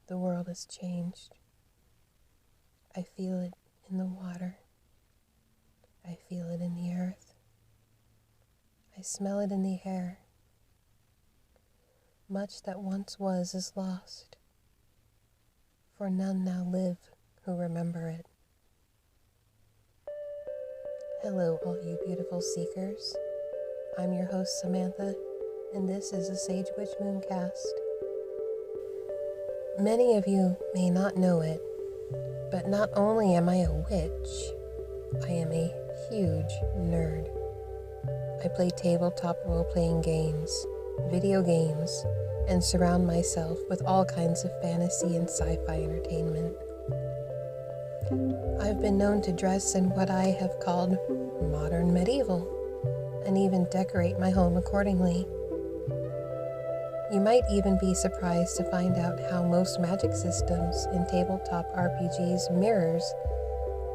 The world has changed. I feel it in the water. I feel it in the earth. I smell it in the air. Much that once was is lost, for none now live who remember it. Hello, all you beautiful seekers. I'm your host, Samantha, and this is a Sage Witch Mooncast. Many of you may not know it, but not only am I a witch, I am a huge nerd. I play tabletop role-playing games, video games, and surround myself with all kinds of fantasy and sci-fi entertainment. I've been known to dress in what I have called modern medieval, and even decorate my home accordingly. You might even be surprised to find out how most magic systems in tabletop RPGs mirrors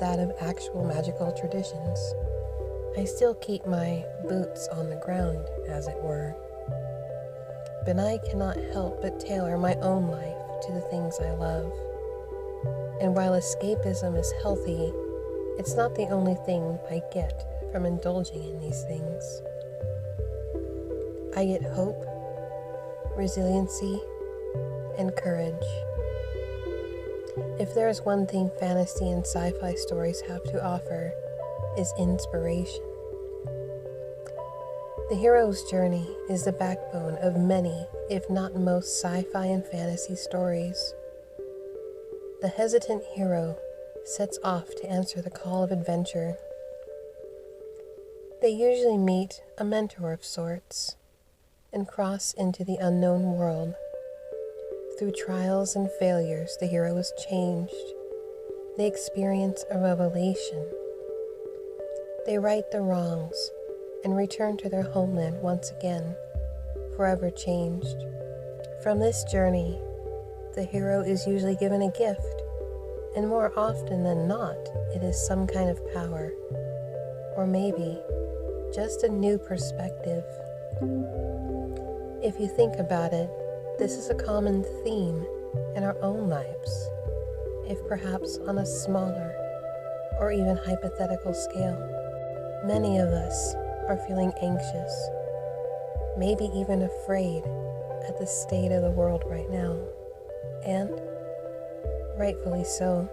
that of actual magical traditions. I still keep my boots on the ground, as it were, but I cannot help but tailor my own life to the things I love. And while escapism is healthy, it's not the only thing I get from indulging in these things. I get hope, resiliency, and courage. If there is one thing fantasy and sci-fi stories have to offer, is inspiration. The hero's journey is the backbone of many, if not most, sci-fi and fantasy stories. The hesitant hero sets off to answer the call of adventure. They usually meet a mentor of sorts and cross into the unknown world. Through trials and failures, the hero is changed. They experience a revelation. They right the wrongs and return to their homeland once again, forever changed. From this journey, the hero is usually given a gift, and more often than not, it is some kind of power, or maybe just a new perspective. If you think about it, this is a common theme in our own lives, if perhaps on a smaller or even hypothetical scale. Many of us are feeling anxious, maybe even afraid at the state of the world right now, and rightfully so.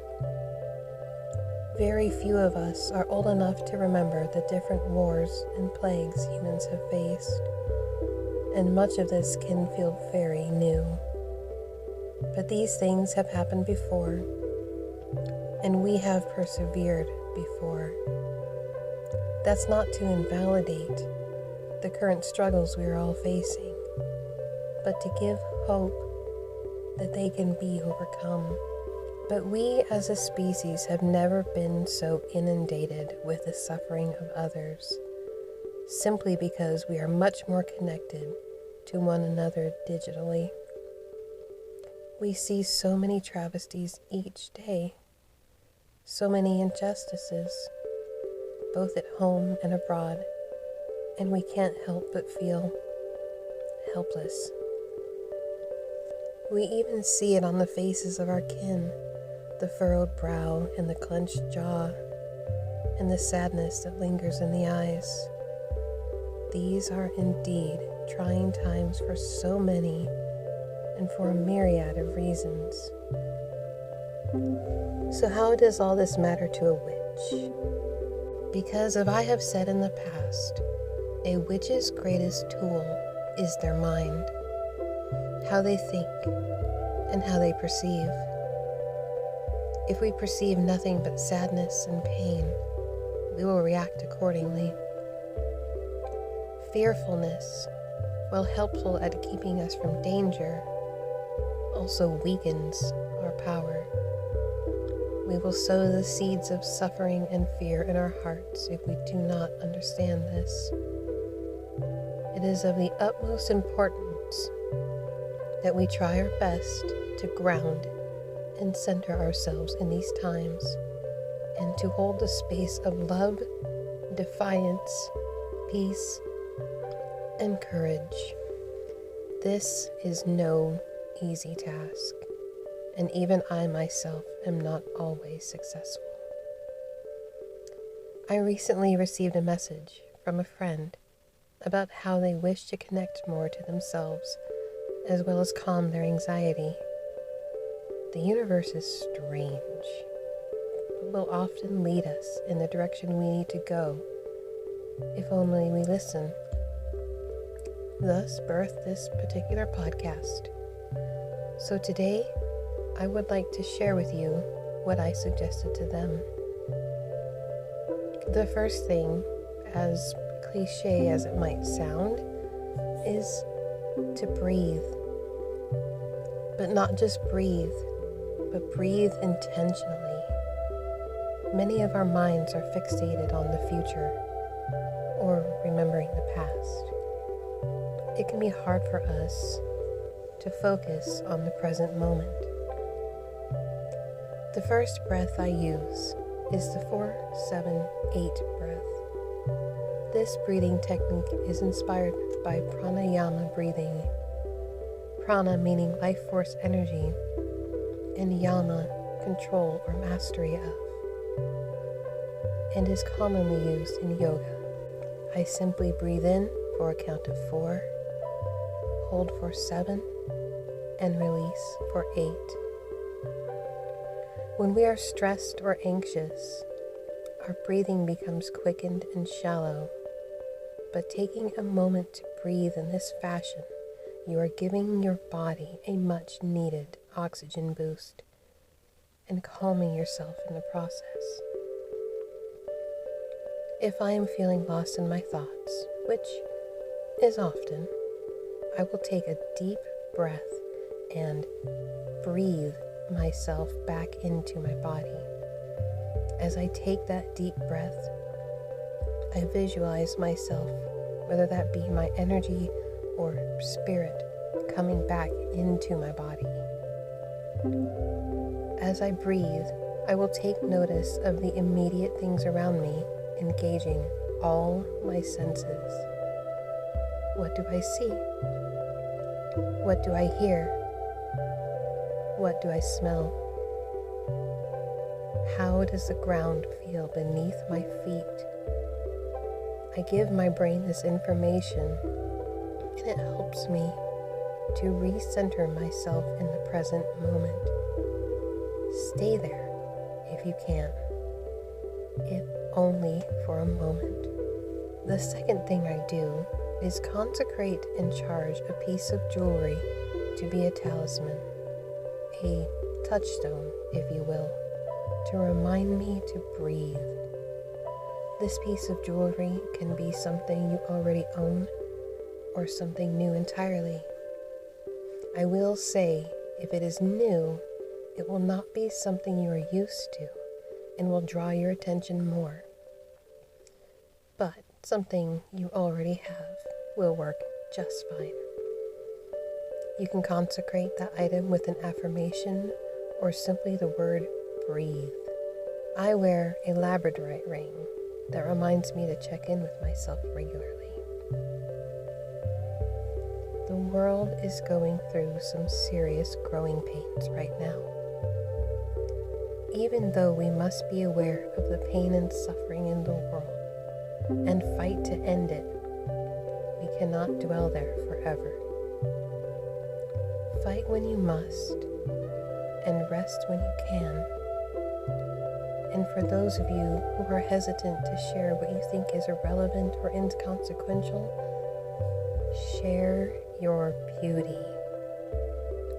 Very few of us are old enough to remember the different wars and plagues humans have faced, and much of this can feel very new. But these things have happened before, and we have persevered before. That's not to invalidate the current struggles we are all facing, but to give hope that they can be overcome. But we as a species have never been so inundated with the suffering of others, simply because we are much more connected to one another digitally. We see so many travesties each day, so many injustices, both at home and abroad, and we can't help but feel helpless. We even see it on the faces of our kin, the furrowed brow and the clenched jaw, and the sadness that lingers in the eyes. These are indeed trying times for so many and for a myriad of reasons. So how does all this matter to a witch? Because as I have said in the past, a witch's greatest tool is their mind, how they think, and how they perceive. If we perceive nothing but sadness and pain, we will react accordingly. Fearfulness, while helpful at keeping us from danger, also weakens our power. We will sow the seeds of suffering and fear in our hearts if we do not understand this. It is of the utmost importance that we try our best to ground and center ourselves in these times, and to hold the space of love, defiance, peace, and courage. This is no easy task. and even I myself am not always successful. I recently received a message from a friend about how they wish to connect more to themselves as well as calm their anxiety. The universe is strange, but will often lead us in the direction we need to go if only we listen. Thus birthed this particular podcast. So today, I would like to share with you what I suggested to them. The first thing, as cliche as it might sound, is to breathe. But not just breathe, but breathe intentionally. Many of our minds are fixated on the future or remembering the past. It can be hard for us to focus on the present moment. The first breath I use is the 4-7-8 breath. This breathing technique is inspired by pranayama breathing. Prana meaning life force energy, and yama control or mastery of, and is commonly used in yoga. I simply breathe in for a count of 4, hold for 7, and release for 8. When we are stressed or anxious, our breathing becomes quickened and shallow. But taking a moment to breathe in this fashion, you are giving your body a much needed oxygen boost and calming yourself in the process. If I am feeling lost in my thoughts, which is often, I will take a deep breath and breathe myself back into my body. As I take that deep breath, I visualize myself, whether that be my energy or spirit, coming back into my body. As I breathe, I will take notice of the immediate things around me, engaging all my senses. What do I see? What do I hear? What do I smell? How does the ground feel beneath my feet? I give my brain this information, and it helps me to recenter myself in the present moment. Stay there if you can, if only for a moment. The second thing I do is consecrate and charge a piece of jewelry to be a talisman, a touchstone, if you will, to remind me to breathe. This piece of jewelry can be something you already own or something new entirely. I will say, if it is new, it will not be something you are used to and will draw your attention more. But something you already have will work just fine. You can consecrate that item with an affirmation or simply the word breathe. I wear a labradorite ring that reminds me to check in with myself regularly. The world is going through some serious growing pains right now. Even though we must be aware of the pain and suffering in the world and fight to end it, we cannot dwell there forever. Fight when you must, and rest when you can. And for those of you who are hesitant to share what you think is irrelevant or inconsequential, share your beauty,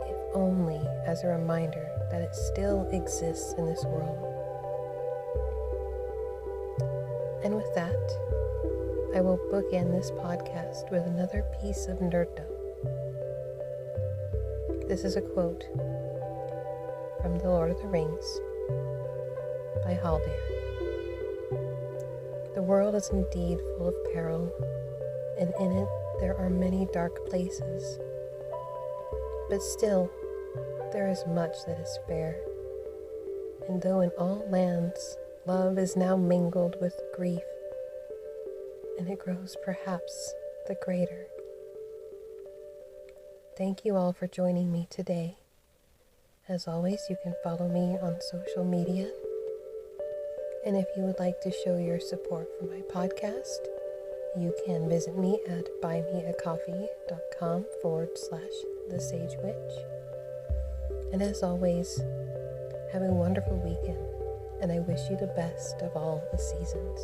if only as a reminder that it still exists in this world. And with that, I will bookend this podcast with another piece of nerddom. This is a quote from The Lord of the Rings by Haldir. The world is indeed full of peril, and in it there are many dark places. But still, there is much that is fair. And though in all lands love is now mingled with grief, and it grows perhaps the greater. Thank you all for joining me today As always, you can follow me on social media. And if you would like to show your support for my podcast, you can visit me at buymeacoffee.com/thesagewitch. And as always, have a wonderful weekend, and I wish you the best of all the seasons.